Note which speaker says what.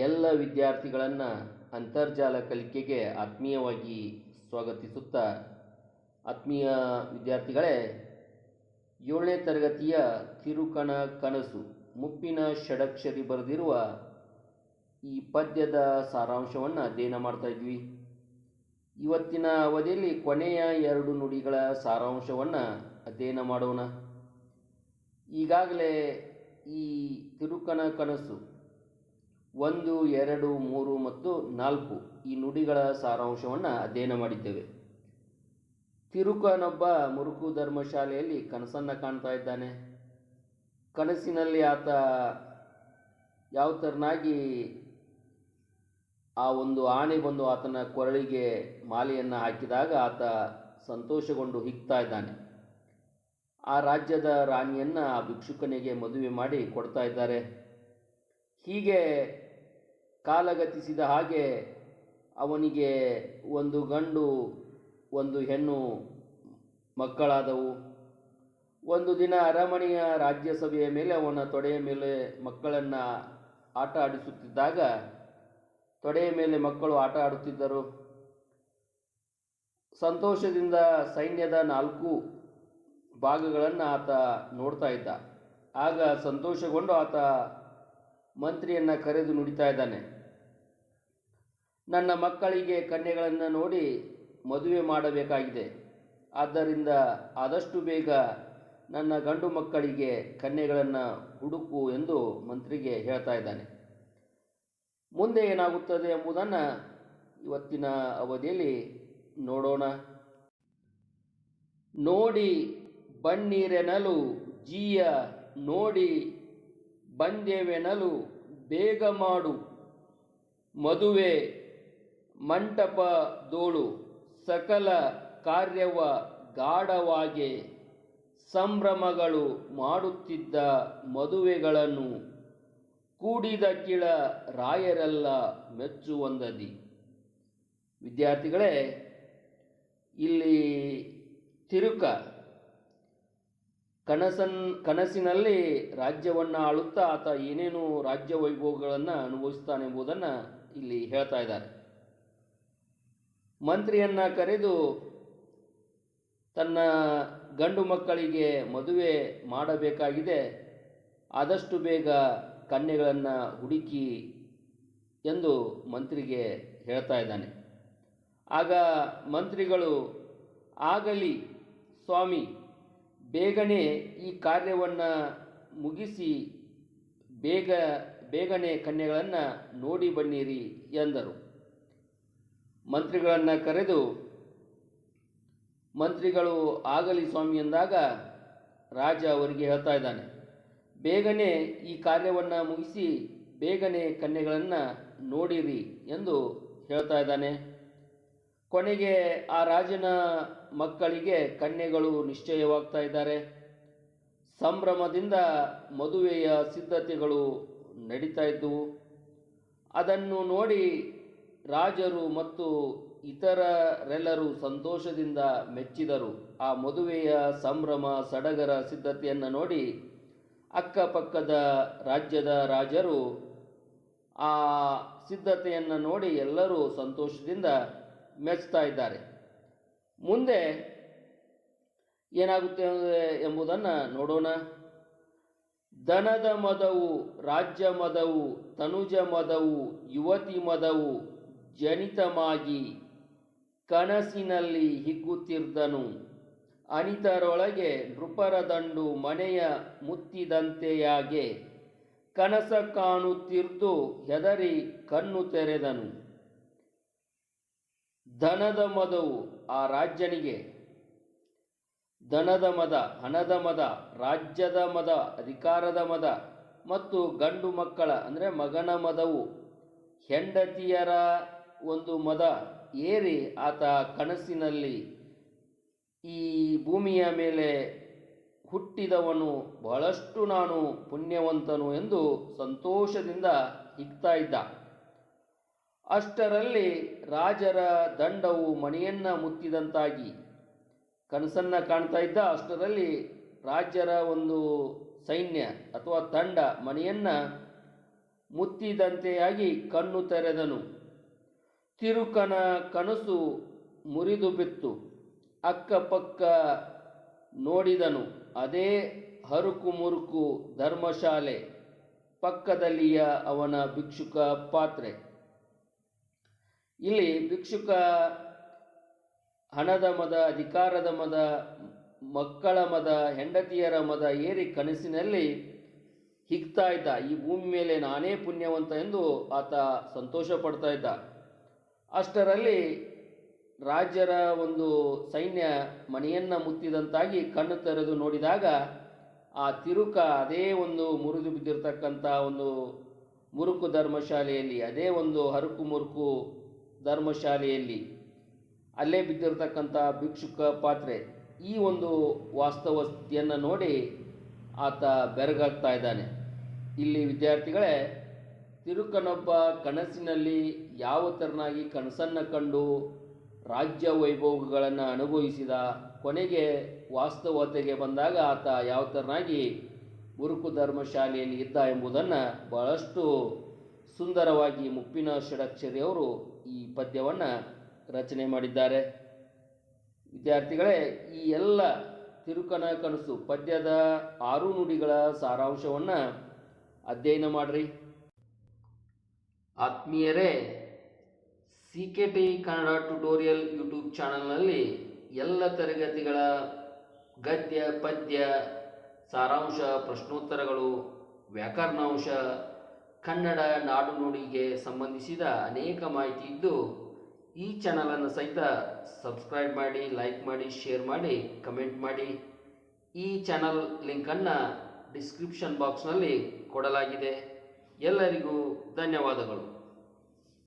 Speaker 1: ಎಲ್ಲ ವಿದ್ಯಾರ್ಥಿಗಳನ್ನು ಅಂತರ್ಜಾಲ ಕಲಿಕೆಗೆ ಆತ್ಮೀಯವಾಗಿ ಸ್ವಾಗತಿಸುತ್ತಾ, ಆತ್ಮೀಯ ವಿದ್ಯಾರ್ಥಿಗಳೇ, 7ನೇ ತರಗತಿಯ ತಿರುಕಣ ಕನಸು ಮುಪ್ಪಿನ ಷಡಕ್ಷರಿ ಬರೆದಿರುವ ಈ ಪದ್ಯದ ಸಾರಾಂಶವನ್ನು ಅಧ್ಯಯನ ಮಾಡ್ತಾ ಇದ್ವಿ. ಇವತ್ತಿನ ಅವಧಿಯಲ್ಲಿ ಕೊನೆಯ 2 ನುಡಿಗಳ ಸಾರಾಂಶವನ್ನು ಅಧ್ಯಯನ ಮಾಡೋಣ. ಈಗಾಗಲೇ ಈ ತಿರುಕಣ ಕನಸು 1, 2, 3 ಮತ್ತು 4 ಈ ನುಡಿಗಳ ಸಾರಾಂಶವನ್ನು ಅಧ್ಯಯನ ಮಾಡಿದ್ದೇವೆ. ತಿರುಕನೊಬ್ಬ ಮುರುಕು ಧರ್ಮಶಾಲೆಯಲ್ಲಿ ಕನಸನ್ನು ಕಾಣ್ತಾ ಇದ್ದಾನೆ. ಕನಸಿನಲ್ಲಿ ಆತ ಯಾವ ಥರನಾಗಿ ಆ ಒಂದು ಆಣೆ ಬಂದು ಆತನ ಕೊರಳಿಗೆ ಮಾಲೆಯನ್ನು ಹಾಕಿದಾಗ ಆತ ಸಂತೋಷಗೊಂಡು ಹಿಗ್ತಾ ಇದ್ದಾನೆ. ಆ ರಾಜ್ಯದ ರಾಣಿಯನ್ನು ಆ ಭಿಕ್ಷುಕನಿಗೆ ಮದುವೆ ಮಾಡಿ ಕೊಡ್ತಾ ಇದ್ದಾರೆ. ಹೀಗೆ ಕಾಲಗತಿಸಿದ ಹಾಗೆ ಅವನಿಗೆ ಒಂದು ಗಂಡು ಒಂದು ಹೆಣ್ಣು ಮಕ್ಕಳಾದವು. ಒಂದು ದಿನ ಅರಮನೆಯ ರಾಜ್ಯಸಭೆಯ ಮೇಲೆ ಅವನ ತೊಡೆಯ ಮೇಲೆ ಮಕ್ಕಳನ್ನು ಆಟ ಆಡಿಸುತ್ತಿದ್ದಾಗ ತೊಡೆಯ ಮೇಲೆ ಮಕ್ಕಳು ಆಟ ಆಡುತ್ತಿದ್ದರು. ಸಂತೋಷದಿಂದ ಸೈನ್ಯದ 4 ಭಾಗಗಳನ್ನು ಆತ ನೋಡ್ತಾ ಇದ್ದ. ಆಗ ಸಂತೋಷಗೊಂಡು ಆತ ಮಂತ್ರಿಯನ್ನು ಕರೆದು ನುಡಿತಾ ಇದ್ದಾನೆ, ನನ್ನ ಮಕ್ಕಳಿಗೆ ಕನ್ಯೆಗಳನ್ನು ನೋಡಿ ಮದುವೆ ಮಾಡಬೇಕಾಗಿದೆ. ಆದ್ದರಿಂದ ಆದಷ್ಟು ಬೇಗ ನನ್ನ ಗಂಡು ಮಕ್ಕಳಿಗೆ ಕನ್ಯೆಗಳನ್ನು ಹುಡುಕು ಎಂದು ಮಂತ್ರಿಗೆ ಹೇಳ್ತಾ ಇದ್ದಾನೆ. ಮುಂದೆ ಏನಾಗುತ್ತದೆ ಎಂಬುದನ್ನು ಇವತ್ತಿನ ಅವಧಿಯಲ್ಲಿ ನೋಡೋಣ. ನೋಡಿ ಬನ್ನಿರೆನಲು ಜೀಯ ನೋಡಿ ಬಂದೆವೆನಲು ಬೇಗ ಮಾಡು ಮದುವೆ ಮಂಟಪದೋಳು ಸಕಲ ಕಾರ್ಯವ ಗಾಢವಾಗೆ ಸಂಭ್ರಮಗಳು ಮಾಡುತ್ತಿದ್ದ ಮದುವೆಗಳನ್ನು ಕೂಡಿದ ಕಿಳ ರಾಯರೆಲ್ಲ ಮೆಚ್ಚುವಂದದಿ. ವಿದ್ಯಾರ್ಥಿಗಳೇ, ಇಲ್ಲಿ ತಿರುಕ ಕನಸಿನಲ್ಲಿ ರಾಜ್ಯವನ್ನು ಆಳುತ್ತಾ ಆತ ಏನೇನು ರಾಜ್ಯ ವೈಭವಗಳನ್ನು ಅನುಭವಿಸ್ತಾನೆ ಎಂಬುದನ್ನು ಇಲ್ಲಿ ಹೇಳ್ತಾ ಇದ್ದಾರೆ. ಮಂತ್ರಿಯನ್ನು ಕರೆದು ತನ್ನ ಗಂಡು ಮಕ್ಕಳಿಗೆ ಮದುವೆ ಮಾಡಬೇಕಾಗಿದೆ, ಆದಷ್ಟು ಬೇಗ ಕನ್ಯೆಗಳನ್ನು ಹುಡುಕಿ ಎಂದು ಮಂತ್ರಿಗೆ ಹೇಳ್ತಾ ಇದ್ದಾನೆ. ಆಗ ಮಂತ್ರಿಗಳು, ಆಗಲಿ ಸ್ವಾಮಿ, ಬೇಗನೆ ಈ ಕಾರ್ಯವನ್ನು ಮುಗಿಸಿ ಬೇಗನೆ ಕನ್ಯೆಗಳನ್ನು ನೋಡಿ ಬನ್ನಿರಿ ಎಂದರು. ಮಂತ್ರಿಗಳನ್ನು ಕರೆದು ಮಂತ್ರಿಗಳು ಆಗಲಿ ಸ್ವಾಮಿ ಎಂದಾಗ ರಾಜ ಅವರಿಗೆ ಹೇಳ್ತಾ ಇದ್ದಾನೆ, ಬೇಗನೆ ಈ ಕಾರ್ಯವನ್ನು ಮುಗಿಸಿ ಬೇಗನೆ ಕನ್ಯೆಗಳನ್ನು ನೋಡಿರಿ ಎಂದು ಹೇಳ್ತಾ ಇದ್ದಾನೆ. ಕೊನೆಗೆ ಆ ರಾಜನ ಮಕ್ಕಳಿಗೆ ಕನ್ಯೆಗಳು ನಿಶ್ಚಯವಾಗ್ತಾ ಇದ್ದಾರೆ. ಸಂಭ್ರಮದಿಂದ ಮದುವೆಯ ಸಿದ್ಧತೆಗಳು ನಡೀತಾ ಇದ್ದವು. ಅದನ್ನು ನೋಡಿ ರಾಜರು ಮತ್ತು ಇತರರೆಲ್ಲರೂ ಸಂತೋಷದಿಂದ ಮೆಚ್ಚಿದರು. ಆ ಮದುವೆಯ ಸಂಭ್ರಮ ಸಡಗರ ಸಿದ್ಧತೆಯನ್ನು ನೋಡಿ ಅಕ್ಕಪಕ್ಕದ ರಾಜ್ಯದ ರಾಜರು ಆ ಸಿದ್ಧತೆಯನ್ನು ನೋಡಿ ಎಲ್ಲರೂ ಸಂತೋಷದಿಂದ ಮೆಚ್ತಾ ಇದ್ದಾರೆ. ಮುಂದೆ ಏನಾಗುತ್ತೆ ಎಂಬುದನ್ನು ನೋಡೋಣ. ಧನದ ಮದವು, ರಾಜ್ಯ ಮದವು, ತನುಜ ಮದವು, ಯುವತಿ ಮದವು ಜನಿತಮಾಗಿ ಕನಸಿನಲ್ಲಿ ಹಿಗ್ಗುತ್ತಿರ್ದನು. ಅನಿತರೊಳಗೆ ನೃಪರ ದಂಡು ಮನೆಯ ಮುತ್ತಿದಂತೆಯಾಗೆ ಕನಸ ಕಾಣುತ್ತಿರ್ದು ಹೆದರಿ ಕಣ್ಣು ತೆರೆದನು. ಧನದ ಮದವು ಆ ರಾಜ್ಯನಿಗೆ, ಧನದ ಮದ, ಹಣದ ಮದ, ರಾಜ್ಯದ ಮದ, ಅಧಿಕಾರದ ಮದ ಮತ್ತು ಗಂಡು ಮಕ್ಕಳ ಅಂದರೆ ಮಗನ ಮದವು, ಹೆಂಡತಿಯರ ಒಂದು ಮದ ಏರಿ ಆತ ಕನಸಿನಲ್ಲಿ ಈ ಭೂಮಿಯ ಮೇಲೆ ಹುಟ್ಟಿದವನು ಬಹಳಷ್ಟು ನಾನು ಪುಣ್ಯವಂತನು ಎಂದು ಸಂತೋಷದಿಂದ ಹಿಗ್ತಾ ಇದ್ದ. ಅಷ್ಟರಲ್ಲಿ ರಾಜರ ದಂಡವು ಮನೆಯನ್ನು ಮುತ್ತಿದಂತಾಗಿ ಕನಸನ್ನು ಕಾಣ್ತಾ ಇದ್ದ. ಅಷ್ಟರಲ್ಲಿ ರಾಜ್ಯರ ಒಂದು ಸೈನ್ಯ ಅಥವಾ ತಂಡ ಮನೆಯನ್ನು ಮುತ್ತಿದಂತೆಯಾಗಿ ಕಣ್ಣು ತೆರೆದನು. ತಿರುಕನ ಕನಸು ಮುರಿದು ಬಿತ್ತು. ಅಕ್ಕಪಕ್ಕ ನೋಡಿದನು. ಅದೇ ಹರುಕು ಮುರುಕು ಧರ್ಮಶಾಲೆ, ಪಕ್ಕದಲ್ಲಿಯ ಅವನ ಭಿಕ್ಷುಕ ಪಾತ್ರೆ. ಇಲ್ಲಿ ಭಿಕ್ಷುಕ ಹಣದ ಮದ, ಅಧಿಕಾರದ ಮದ, ಮಕ್ಕಳ ಮದ, ಹೆಂಡತಿಯರ ಮದ ಏರಿ ಕನಸಿನಲ್ಲಿ ಹಿಗ್ತಾ ಇದ್ದ. ಈ ಭೂಮಿ ಮೇಲೆ ನಾನೇ ಪುಣ್ಯವಂತ ಎಂದು ಆತ ಸಂತೋಷ ಪಡ್ತಾ ಇದ್ದ. ಅಷ್ಟರಲ್ಲಿ ರಾಜ್ಯರ ಒಂದು ಸೈನ್ಯ ಮನೆಯನ್ನು ಮುತ್ತಿದಂತಾಗಿ ಕಣ್ಣು ತೆರೆದು ನೋಡಿದಾಗ ಆ ತಿರುಕ ಅದೇ ಒಂದು ಮುರಿದು ಬಿದ್ದಿರತಕ್ಕಂಥ ಒಂದು ಮುರುಕು ಧರ್ಮಶಾಲೆಯಲ್ಲಿ, ಅದೇ ಒಂದು ಹರುಕು ಮುರುಕು ಧರ್ಮಶಾಲೆಯಲ್ಲಿ ಅಲ್ಲೇ ಬಿದ್ದಿರತಕ್ಕಂಥ ಭಿಕ್ಷುಕ ಪಾತ್ರೆ, ಈ ಒಂದು ವಾಸ್ತವತೆಯನ್ನು ನೋಡಿ ಆತ ಬೆರಗಾಗ್ತಾ ಇದ್ದಾನೆ. ಇಲ್ಲಿ ವಿದ್ಯಾರ್ಥಿಗಳೇ, ತಿರುಕನೊಬ್ಬ ಕನಸಿನಲ್ಲಿ ಯಾವ ಥರನಾಗಿ ಕನಸನ್ನು ಕಂಡು ರಾಜ್ಯ ವೈಭವಗಳನ್ನು ಅನುಭವಿಸಿದ, ಕೊನೆಗೆ ವಾಸ್ತವತೆಗೆ ಬಂದಾಗ ಆತ ಯಾವ ಥರನಾಗಿ ಮುರುಕು ಧರ್ಮಶಾಲೆಯಲ್ಲಿ ಇದ್ದ ಎಂಬುದನ್ನು ಬಹಳಷ್ಟು ಸುಂದರವಾಗಿ ಮುಪ್ಪಿನ ಷಡಕ್ಷರಿಯವರು ಈ ಪದ್ಯವನ್ನು ರಚನೆ ಮಾಡಿದ್ದಾರೆ. ವಿದ್ಯಾರ್ಥಿಗಳೇ, ಈ ಎಲ್ಲ ತಿರುಕನ ಕನಸು ಪದ್ಯದ 6 ನುಡಿಗಳ ಸಾರಾಂಶವನ್ನು ಅಧ್ಯಯನ ಮಾಡಿರಿ. ಆತ್ಮೀಯರೇ, CKT ಕನ್ನಡ ಟ್ಯುಟೋರಿಯಲ್ ಯೂಟ್ಯೂಬ್ ಚಾನಲ್ನಲ್ಲಿ ಎಲ್ಲ ತರಗತಿಗಳ ಗದ್ಯ, ಪದ್ಯ, ಸಾರಾಂಶ, ಪ್ರಶ್ನೋತ್ತರಗಳು, ವ್ಯಾಕರಣಾಂಶ, ಕನ್ನಡ ನಾಡು ನುಡಿಗೆ ಸಂಬಂಧಿಸಿದ ಅನೇಕ ಮಾಹಿತಿ ಇದ್ದು, ಈ ಚಾನಲನ್ನು ಸಹಿತ ಸಬ್ಸ್ಕ್ರೈಬ್ ಮಾಡಿ, ಲೈಕ್ ಮಾಡಿ, ಶೇರ್ ಮಾಡಿ, ಕಮೆಂಟ್ ಮಾಡಿ. ಈ ಚಾನಲ್ ಲಿಂಕನ್ನು ಡಿಸ್ಕ್ರಿಪ್ಷನ್ ಬಾಕ್ಸ್ನಲ್ಲಿ ಕೊಡಲಾಗಿದೆ. ಎಲ್ಲರಿಗೂ ಧನ್ಯವಾದಗಳು.